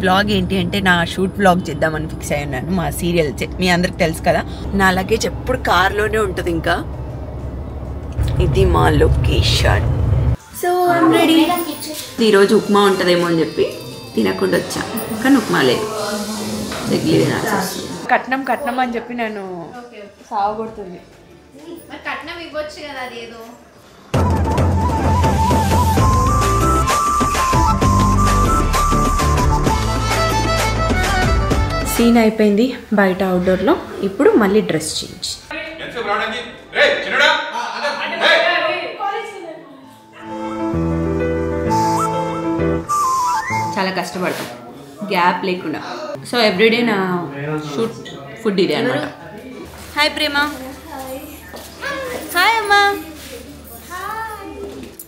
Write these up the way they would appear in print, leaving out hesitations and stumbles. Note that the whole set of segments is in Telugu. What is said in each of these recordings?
బ్లాగ్ ఏంటి అంటే నా షూట్ బ్లాగ్ చేద్దామని ఫిక్స్ అయి ఉన్నాను. మా సీరియల్ మీ అందరికి తెలుసు కదా, నా లగేజ్ ఎప్పుడు కార్లోనే ఉంటుంది. ఇంకా ఇది మా లొకేషన్. So I'm ready. ఈరోజు ఉప్మా ఉంటుందేమో అని చెప్పి తినకుండా వచ్చా, కానీ ఉప్మా లేదు, ఇడ్లీ తినాల్సి వస్తుంది. కట్నం కట్నం అని చెప్పి నేను సాగొడుతుంది. కట్నం ఇవ్వచ్చు కదా, అదేదో సీన్ అయిపోయింది బయట అవుట్డోర్లో. ఇప్పుడు మళ్ళీ డ్రెస్ చేంజ్. చాలా కష్టపడతాం గ్యాప్ లేకుండా. సో ఎవ్రీడే నా షూట్ ఫుడ్ ఇదే అనమాట. హాయ్ ప్రేమ. హాయ్ అమ్మా.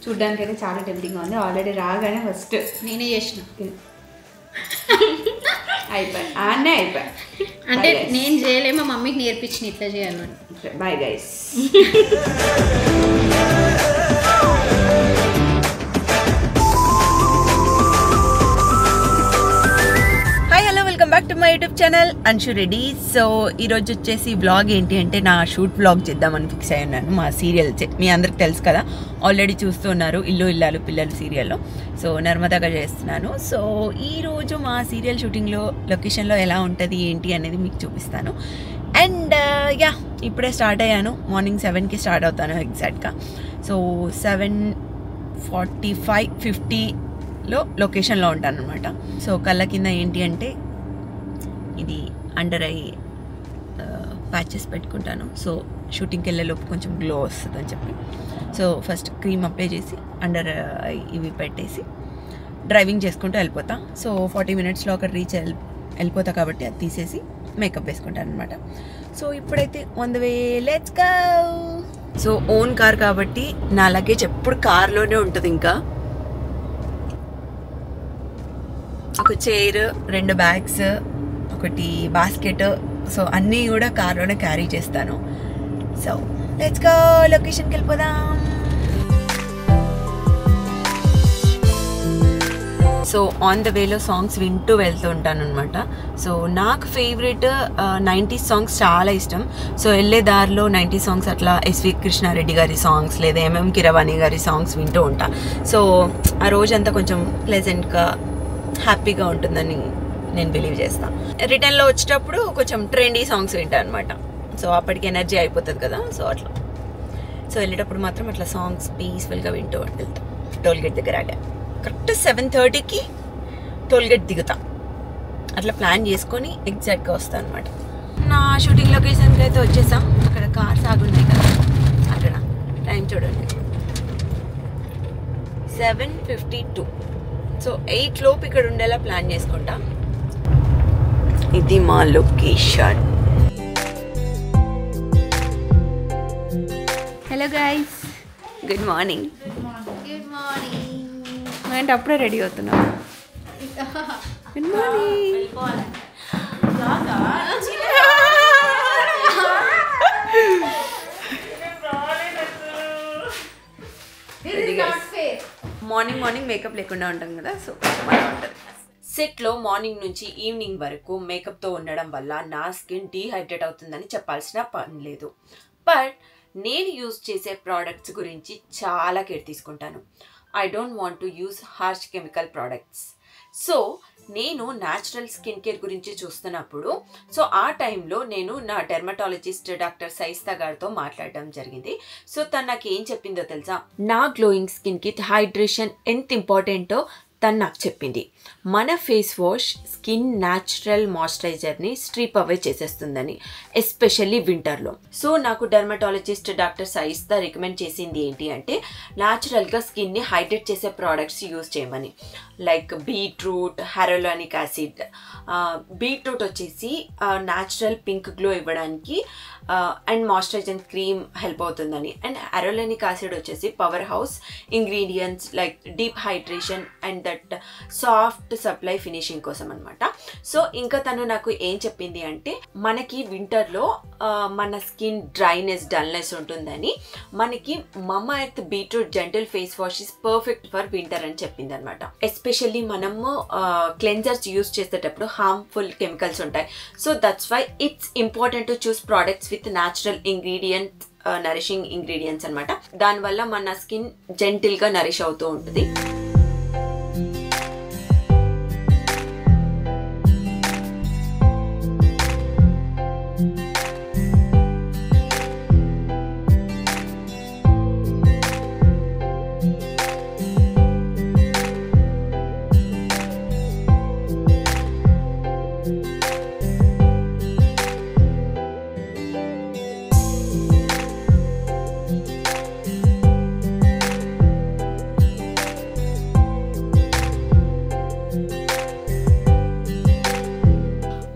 చూడ్డానికి అయితే చాలా టెంప్టింగ్గా ఉంది. ఆల్రెడీ రాగానే ఫస్ట్ నేనే చేసిన అయిపోయి ఆనే అయిపోయి. అంటే నేను చేయలే, మా మమ్మీకి నేర్పించిన ఇట్లా చేయాలని. Bye guys. Welcome back to my YouTube channel Anshu Reddy. So ఈరోజు వచ్చేసి బ్లాగ్ ఏంటి అంటే నా షూట్ బ్లాగ్ చేద్దామని ఫిక్స్ అయి ఉన్నాను. మా సీరియల్ మీ అందరికి తెలుసు కదా, ఆల్రెడీ చూస్తూ ఉన్నారు ఇల్లు ఇల్లాలు పిల్లలు సీరియల్లో. సో నర్మదాగా చేస్తున్నాను. సో ఈరోజు మా సీరియల్ షూటింగ్లో లొకేషన్లో ఎలా ఉంటుంది ఏంటి అనేది మీకు చూపిస్తాను. అండ్ యా ఇప్పుడే స్టార్ట్ అయ్యాను. మార్నింగ్ 7కి స్టార్ట్ అవుతాను ఎగ్జాక్ట్గా. సో 7:45, 50లో లొకేషన్లో ఉంటాను అనమాట. సో కళ్ళ కింద ఏంటి అంటే ఇది అండర్ ఐ ప్యాచెస్ పెట్టుకుంటాను. సో షూటింగ్కి వెళ్ళేలోపు కొంచెం గ్లో వస్తుంది అని చెప్పి. సో ఫస్ట్ క్రీమ్ అప్లై చేసి అండర్ ఐ ఇవి పెట్టేసి డ్రైవింగ్ చేసుకుంటూ వెళ్ళిపోతా. సో 40 మినిట్స్లో అక్కడ రీచ్ వెళ్ళిపోతా కాబట్టి అది తీసేసి మేకప్ వేసుకుంటాను అనమాట. సో ఇప్పుడైతే on the way, let's go. So own car కాబట్టి నా లగేజ్ ఎప్పుడు కార్లోనే ఉంటుంది. ఇంకా ఒక చైర్, 2 బ్యాగ్స్, ఒకటి బాస్కెట్, సో అన్నీ కూడా కార్లోనే క్యారీ చేస్తాను. సో లెట్స్ గో, లొకేషన్కి వెళ్ళిపోదాం. సో ఆన్ ద వేలో సాంగ్స్ వింటూ వెళ్తూ ఉంటాను అనమాట. సో నాకు ఫేవరెట్ 90s సాంగ్స్ చాలా ఇష్టం. సో వెళ్ళే దారిలో 90s సాంగ్స్ అట్లా ఎస్వి కృష్ణారెడ్డి గారి సాంగ్స్ లేదా ఎంఎం కీరవాణి గారి సాంగ్స్ వింటూ ఉంటా. సో ఆ రోజంతా కొంచెం ప్లెజెంట్గా హ్యాపీగా ఉంటుందని నేను బిలీవ్ చేస్తాను. రిటర్న్లో వచ్చేటప్పుడు కొంచెం ట్రెండీ సాంగ్స్ వింటాను అనమాట. సో అప్పటికి ఎనర్జీ అయిపోతుంది కదా. సో అట్లా సో వెళ్ళేటప్పుడు మాత్రం అట్లా సాంగ్స్ పీస్ఫుల్గా వింటూ వెళ్తాం. టోల్గేట్ దగ్గర ఆగా కరెక్ట్ 7:30కి టోల్గేట్ దిగుతా. అట్లా ప్లాన్ చేసుకొని ఎగ్జాక్ట్గా వస్తాను అనమాట. నా షూటింగ్ లొకేషన్కి అయితే వచ్చేసాం. అక్కడ కార్స్ ఆగున్నాయి కదా, అక్కడ టైం చూడండి 7:52. సో 8 లోపు ఇక్కడ ఉండేలా ప్లాన్ చేసుకుంటా. ఇది మా location. Hello guys, good morning. Good morning. అంటే అప్పుడే రెడీ అవుతున్నా. Good morning. మార్నింగ్ మేకప్ లేకుండా ఉంటాం కదా. సో ఉంటుంది సెట్లో మార్నింగ్ నుంచి ఈవినింగ్ వరకు మేకప్తో ఉండడం వల్ల నా స్కిన్ డీహైడ్రేట్ అవుతుందని చెప్పాల్సిన పని లేదు. బట్ నేను యూజ్ చేసే ప్రోడక్ట్స్ గురించి చాలా కేర్ తీసుకుంటాను. I don't want to use harsh chemical products. So నేను న్యాచురల్ స్కిన్ కేర్ గురించి చూస్తున్నప్పుడు సో ఆ టైంలో నేను నా డెర్మటాలజిస్ట్ డాక్టర్ సైస్తా గారితో మాట్లాడడం జరిగింది. సో తను నాకు ఏం చెప్పిందో తెలుసా, నా గ్లోయింగ్ స్కిన్కి హైడ్రేషన్ ఎంత ఇంపార్టెంటో తను నాకు చెప్పింది. మన ఫేస్ వాష్ స్కిన్ న్యాచురల్ మాయిశ్చరైజర్ని స్ట్రీప్ అవే చేసేస్తుందని, ఎస్పెషల్లీ వింటర్లో. సో నాకు డెర్మటాలజిస్ట్ డాక్టర్ సైస్తా రికమెండ్ చేసింది ఏంటి అంటే న్యాచురల్గా స్కిన్ని హైడ్రేట్ చేసే ప్రోడక్ట్స్ యూజ్ చేయమని. లైక్ బీట్రూట్, హైరోలానిక్ యాసిడ్, బీట్రూట్ వచ్చేసి న్యాచురల్ పింక్ గ్లో ఇవ్వడానికి అండ్ మాయిశ్చరైజింగ్ క్రీమ్ హెల్ప్ అవుతుందని, అండ్ అరోలెనిక్ యాసిడ్ వచ్చేసి power house ingredients like deep hydration and that soft supply finishing కోసం అనమాట. సో ఇంకా తను నాకు ఏం చెప్పింది అంటే మనకి వింటర్లో మన స్కిన్ డ్రైనెస్ డల్నెస్ ఉంటుందని మనకి Mamaearth beetroot gentle face wash is perfect for winter అని చెప్పింది అనమాట. ఎస్పెషల్లీ మనము క్లెన్జర్స్ యూస్ చేసేటప్పుడు హార్మ్ఫుల్ కెమికల్స్ ఉంటాయి. So that's why it's important to choose products with natural ingredient nourishing ingredients అనమాట. దానివల్ల మన స్కిన్ జెంటిల్గా నరిష్ అవుతూ ఉంటుంది.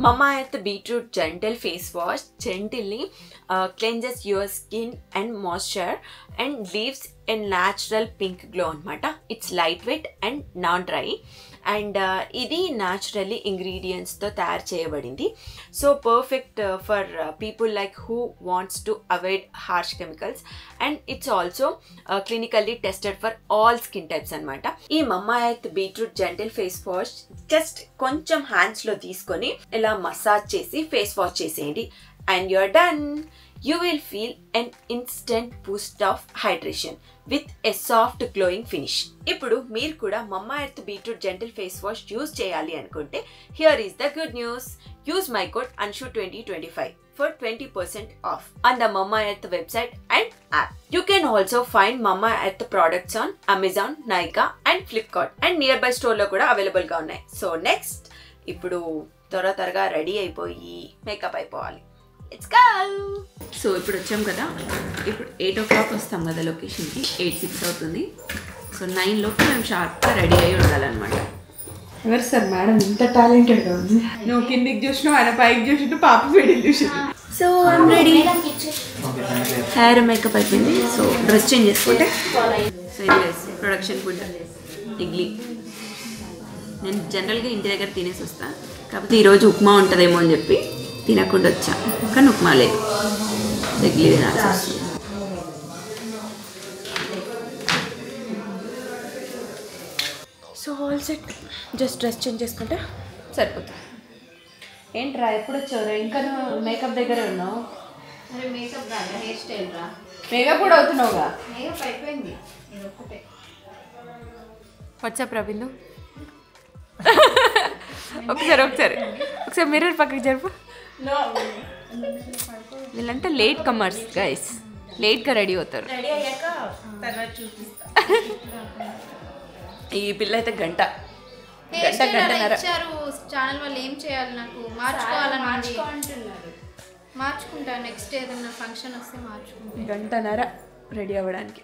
Mama Earth Beetroot Gentle Face Wash gently cleanses your skin and moisture and leaves a natural pink glow anamata. It's lightweight and non-dry and ఇది naturally ingredients తో తయారు చేయబడింది. So perfect for people like who wants to avoid harsh chemicals and it's also clinically tested for all skin types అనమాట. ఈ మమ్మా earth beetroot gentle face wash just కొంచెం హ్యాండ్స్లో తీసుకొని ఇలా మసాజ్ చేసి ఫేస్ వాష్ చేసేయండి and you're done. You will feel an instant boost of hydration with a soft glowing finish. ఇప్పుడు మీరు కూడా మమ్మా earth beetroot gentle face wash use చేయాలి అనుకుంటే here is the good news. Use my code anshu2025 for 20% off on the Mama Earth website and app. You can also find Mama Earth products on Amazon, Nykaa and Flipkart and nearby store లో కూడా అవైలబుల్ గా ఉన్నాయి. సో నెక్స్ట్ ఇప్పుడు త్వరగా రెడీ అయిపోయి మేకప్ అయిపోవాలి. Let's go! సో ఇప్పుడు వచ్చాం కదా, ఇప్పుడు 8 o'clock వస్తాం కదా లొకేషన్కి, 8:06 అవుతుంది. సో 9 లోపు మేము షార్ప్గా రెడీ అయ్యి ఉండాలన్నమాట. ఎవరు సార్ మేడం ఇంత టాలెంటెడ్గా ఉంది? నువ్వు కిందికి చూసినావు, ఆయన పైకి చూసినట్టు పాప ఫీడింగ్ చూసినావు. So I'm ready. Hair makeup అయిపోయింది. సో డ్రెస్ చేంజ్ చేసుకుంటే సో ఇది ప్రొడక్షన్ ఫుడ్ ఇడ్లీ. నేను జనరల్గా ఇంటి దగ్గర తినేసి వస్తాను, కాకపోతే ఈరోజు ఉప్మా ఉంటుందేమో అని చెప్పి తినకుండా వచ్చా, కానీ ఉప్మా లేదు, ఇడ్లీ తినాల్సి వస్తుంది. So all set, just dress change చేసుకుంటే సరిపోతుంది. ఏంట్రా ఎప్పుడు వచ్చావురా? ఇంకా నువ్వు మేకప్ దగ్గర ఉన్నావు. అరే మేకప్ కాదు, హెయిర్ స్టైల్ రా. మేకప్ కూడా అవుతున్నావుగా? మేకప్ అయిపోయింది, ఇది ఒక్కటే. వాట్సాప్ రవిందు ఒకసారి మిర్రర్ పక్కకి జరుపు. వీళ్ళంతా లేట్ కమర్స్ గైస్, లేట్గా రెడీ అవుతారు. ఈ పిల్ల అయితే గంటన్నర ఛానల్ వాళ్ళు ఏం చేయాలి, నాకు మార్చుకోవాలని మార్చుకుంటా. నెక్స్ట్ ఏదైనా ఫంక్షన్ వస్తే మార్చుకుంటా. గంటన్నర రెడీ అవ్వడానికి.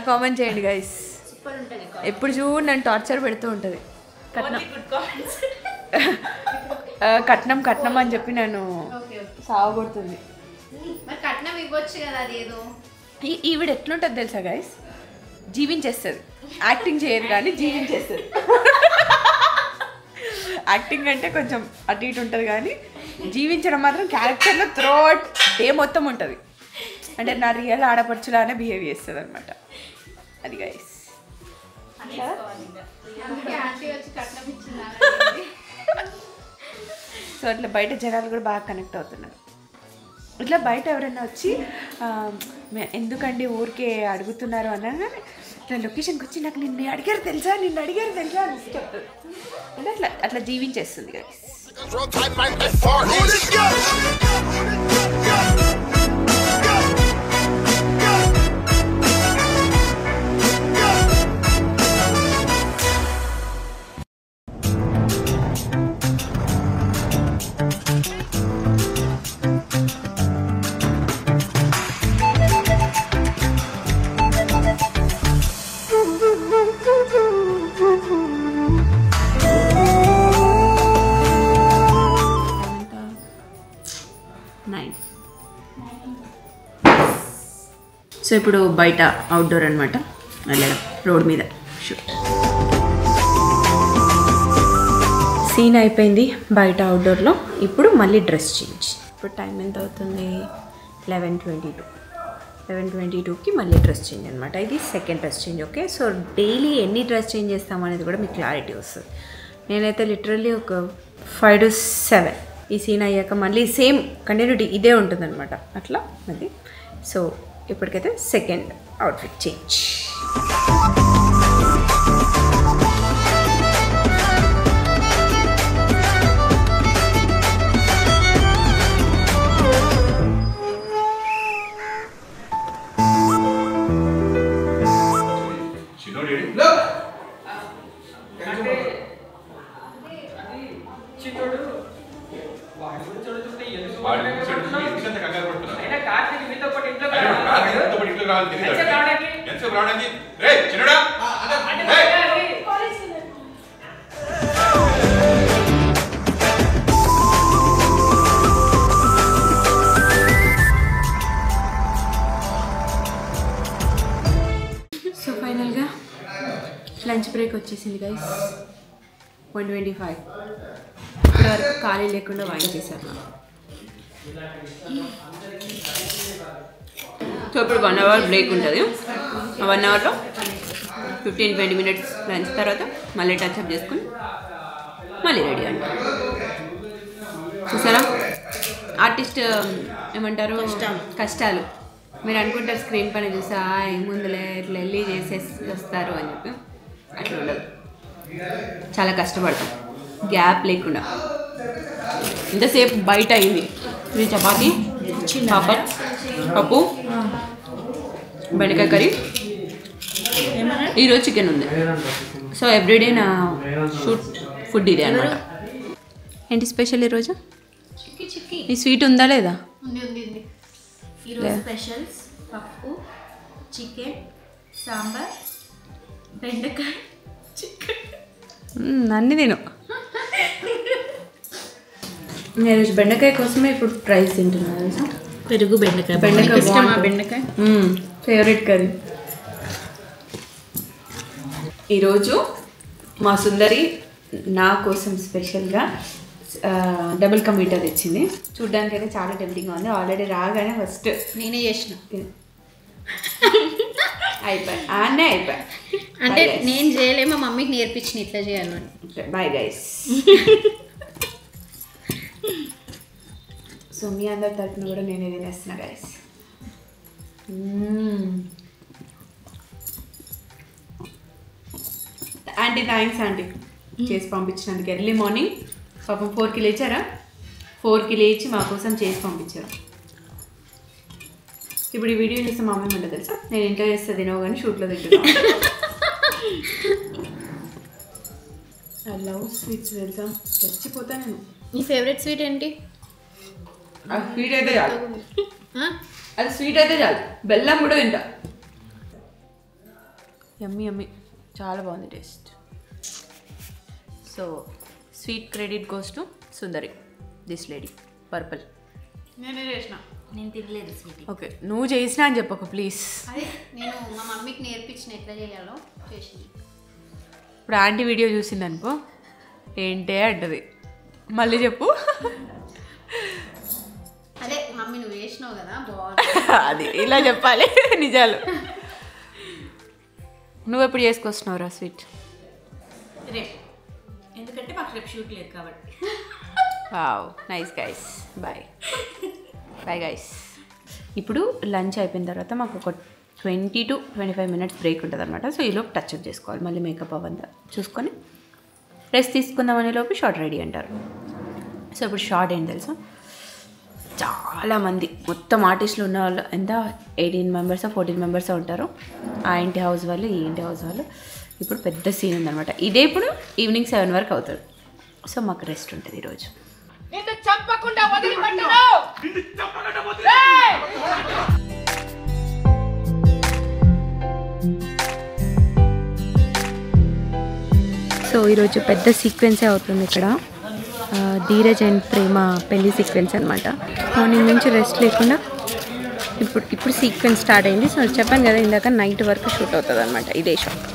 కామెంట్ చేయండి గైస్. ఎప్పుడు చూడు నన్ను టార్చర్ పెడుతూ ఉంటుంది. కట్నం అని చెప్పి నన్ను సాగొడుతుంది. మరి కట్నం ఇవ్వచ్చు కదా, అదేదో. ఈవిడ ఎట్లుంటుంది తెలుసా గైస్, జీవించేస్తుంది. యాక్టింగ్ చేయదు కానీ జీవించేస్తుంది. యాక్టింగ్ అంటే కొంచెం అటు ఇటు ఉంటుంది కానీ జీవించడం మాత్రం క్యారెక్టర్లో త్రోట్ డే మొత్తం ఉంటుంది. అంటే నా రియల్ ఆడపడుచులానే బిహేవ్ చేస్తుంది అనమాట. అది గైస్. సో అట్లా బయట జనాలు కూడా బాగా కనెక్ట్ అవుతున్నారు. ఇట్లా బయట ఎవరైనా వచ్చి ఎందుకండి ఊరికే అడుగుతున్నారు అన్నా కానీ ఇట్లా లొకేషన్కి వచ్చి నాకు నిన్ను అడిగారు తెలుసా అని చెప్తుంది. అంటే అట్లా జీవించేస్తుంది కదా. సో ఇప్పుడు బయట అవుట్డోర్ అనమాట, వెళ్ళడం రోడ్ మీద షూట్. సీన్ అయిపోయింది బయట అవుట్డోర్లో. ఇప్పుడు మళ్ళీ డ్రెస్ చేంజ్. ఇప్పుడు టైం ఎంత అవుతుంది? 11:22కి మళ్ళీ డ్రెస్ చేంజ్ అనమాట. ఇది second dress change. Okay, so daily ఎన్ని డ్రెస్ చేంజ్ చేస్తాం అనేది కూడా మీకు క్లారిటీ వస్తుంది. నేనైతే లిటరల్లీ ఒక 5 to 7 ఈ సీన్ అయ్యాక మళ్ళీ సేమ్ కంటిన్యూటీ ఇదే ఉంటుందన్నమాట. అట్లా అది. సో ఇప్పటికైతే సెకండ్ అవుట్ఫిట్ చేంజ్. సో ఫైనల్గా లంచ్ బ్రేక్ వచ్చేసింది గైస్. 1:25. ఇప్పటివరకు ఖాళీ లేకుండా వాయించేశారు. సో ఇప్పుడు 1 hour బ్రేక్ ఉంటుంది. ఆ 1 hourలో 15-20 minutes లంచ్ తర్వాత మళ్ళీ టచ్అప్ చేసుకుని మళ్ళీ రెడీ అంటారు. చూసారా ఆర్టిస్ట్ ఏమంటారు, కష్టాలు. మీరు అనుకుంటారు స్క్రీన్ పైన చూసా ముందులే ఇట్లా వెళ్ళి చేసేసి వస్తారు అని చెప్పి, అట్లా ఉండదు. చాలా కష్టపడతాం గ్యాప్ లేకుండా. ఇంతసేపు బయట అయింది. ఇది చపాతి, పాపడ్, పప్పు, బెండకాయ కర్రీ, ఈరోజు చికెన్ ఉంది. సో ఎవ్రీడే నా షూట్ ఫుడ్ ఇదే అనమాట. ఏంటి స్పెషల్ ఈరోజు? ఈ స్వీట్ ఉందా లేదా? ఈరోజు స్పెషల్స్ పప్పు, చికెన్, సాంబార్, బెండకాయ, చికెన్ అన్నీ తిను. నేను ఈరోజు బెండకాయ కోసమే ఇప్పుడు ప్రైస్ తింటున్నాను. పెరుగు బెండకాయ. బెండకాయ ఫేవరెట్ కర్రీ. ఈరోజు మా సుందరి నా కోసం స్పెషల్గా డబుల్ కా మీఠా తెచ్చింది. చూడ్డానికి అయితే చాలా టెంప్టింగ్గా ఉంది. ఆల్రెడీ రాగానే ఫస్ట్ నేనే చేసిన. అయిపోయి ఆనే అయిపోయి. అంటే నేను చేయలే, మా మమ్మీకి నేర్పించిన ఇట్లా చేయాలని. Bye guys. సో మీ అందరి తరఫున కూడా నేనే తినేస్తున్నా గైస్. ఆంటీ థ్యాంక్స్ ఆంటీ చేసి పంపించినందుకు. ఎర్లీ మార్నింగ్ పాపం 4కి లేచారా, 4కి లేచి మా కోసం చేసి పంపించారు. ఇప్పుడు ఈ వీడియో చూస్తే మా అమ్మ అంటే తెలుసా, నేను ఇంట్లో చేస్తే తినవు కానీ షూట్లో తింటున్నాను. ఐ లవ్ స్వీట్స్ తెలుసా, చచ్చిపోతా నేను. నీ ఫేవరెట్ స్వీట్ ఏంటి? అది స్వీట్ అయితే చాలు, అది స్వీట్ అయితే చాలు. బెల్లం కూడా తింటా. యమ్మీ యమ్మీ, చాలా బాగుంది taste. So sweet credit goes to Sundari, this lady purple. నేనే చేసిన. నేను తినలేదు స్వీట్. ఓకే నువ్వు చేసినా అని చెప్పకు ప్లీజ్. అదే నేను మా మమ్మీకి నేర్పించిన ఎట్లా చేయాలో చేసింది. ఇప్పుడు ఆంటీ వీడియో చూసింది అనుకో, ఏంటే అంటది, మళ్ళీ చెప్పు. అదే మమ్మీ నువ్వు చేసినావు కదా బాగుంది. అది ఇలా చెప్పాలి నిజాలు. నువ్వు ఎప్పుడు చేసుకొస్తున్నావురా స్వీట్? రేపు, ఎందుకంటే మాకు రేపు షూట్ లేదు కాబట్టి. Wow nice guys. Bye bye guys. ఇప్పుడు లంచ్ అయిపోయిన తర్వాత మాకు ఒక 20 to 25 minutes బ్రేక్ ఉంటుంది అనమాట. సో ఈలోపు టచ్అప్ చేసుకోవాలి, మళ్ళీ మేకప్ అవంతా చూసుకొని రెస్ట్ తీసుకుందామనే లోపు షార్ట్ రెడీ అంటారు. సో ఇప్పుడు షార్ట్ ఏంటి తెలుసా, చాలామంది మొత్తం ఆర్టిస్టులు ఉన్న వాళ్ళు ఎంత 18 members 14 members ఉంటారు. ఆ ఇంటి హౌస్ వాళ్ళు, ఈ ఇంటి హౌస్ వాళ్ళు. ఇప్పుడు పెద్ద సీన్ ఉందన్నమాట. ఇదే ఇప్పుడు ఈవినింగ్ 7 వరకు అవుతుంది. సో మాకు రెస్ట్ ఉంటుంది ఈరోజు. సో ఈరోజు పెద్ద సీక్వెన్సే అవుతుంది ఇక్కడ. ధీరజ్ అండ్ ప్రేమ పెళ్లి సీక్వెన్స్ అనమాట. మార్నింగ్ నుంచి రెస్ట్ లేకుండా ఇప్పుడు సీక్వెన్స్ స్టార్ట్ అయింది. సో చెప్పాను కదా ఇందాక నైట్ వరకు షూట్ అవుతుంది అనమాట ఇదే షాట్.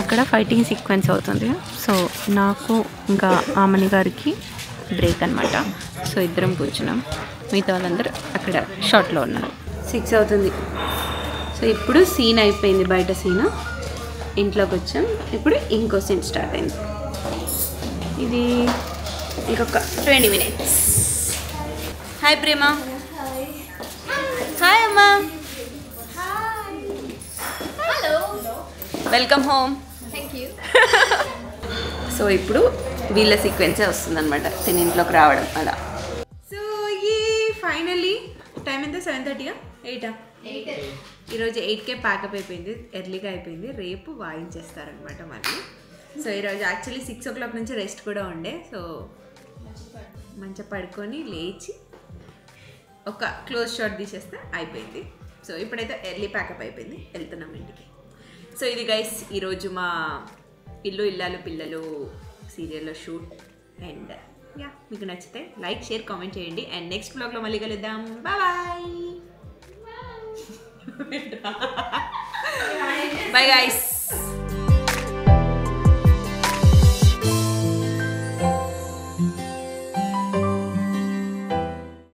అక్కడ ఫైటింగ్ సీక్వెన్స్ అవుతుంది. సో నాకు ఇంకా ఆమని గారికి బ్రేక్ అనమాట. సో ఇద్దరం కూర్చున్నాం, మిగతా వాళ్ళందరూ అక్కడ షాట్లో ఉన్నారు. 6 అవుతుంది. సో ఇప్పుడు సీన్ అయిపోయింది, బయట సీన్. ఇంట్లోకి వచ్చాం. ఇప్పుడు ఇంకో సీన్ స్టార్ట్ అయింది. ఇది ఇంకొక 20 minutes. హాయ్ ప్రేమ. హాయ్ అమ్మా. Welcome home. సో ఇప్పుడు వీళ్ళ సీక్వెన్సే వస్తుందన్నమాట, తిని ఇంట్లోకి రావడం అలా. సో ఈ ఫైనల్లీ టైం ఎంత? 7:30 8 ఈరోజు 8కే ప్యాకప్ అయిపోయింది, ఎర్లీగా అయిపోయింది. రేపు వాయించేస్తారనమాట మళ్ళీ. సో ఈరోజు యాక్చువల్లీ 6 o'clock నుంచి రెస్ట్ కూడా ఉండే. సో మంచిగా పడుకొని లేచి ఒక క్లోజ్ షాట్ తీసేస్తే అయిపోయింది. సో ఇప్పుడైతే ఎర్లీ ప్యాకప్ అయిపోయింది, వెళ్తున్నాం ఇంటికి. సో ఇది గైస్ ఈరోజు మా ఇల్లు ఇల్లాలు పిల్లలు సీరియల్లో షూట్. అండ్ యా, మీకు నచ్చితే లైక్, షేర్, కామెంట్ చేయండి. అండ్ నెక్స్ట్ బ్లాగ్లో మళ్ళీ కలుద్దాం. Bye bye. Bye guys.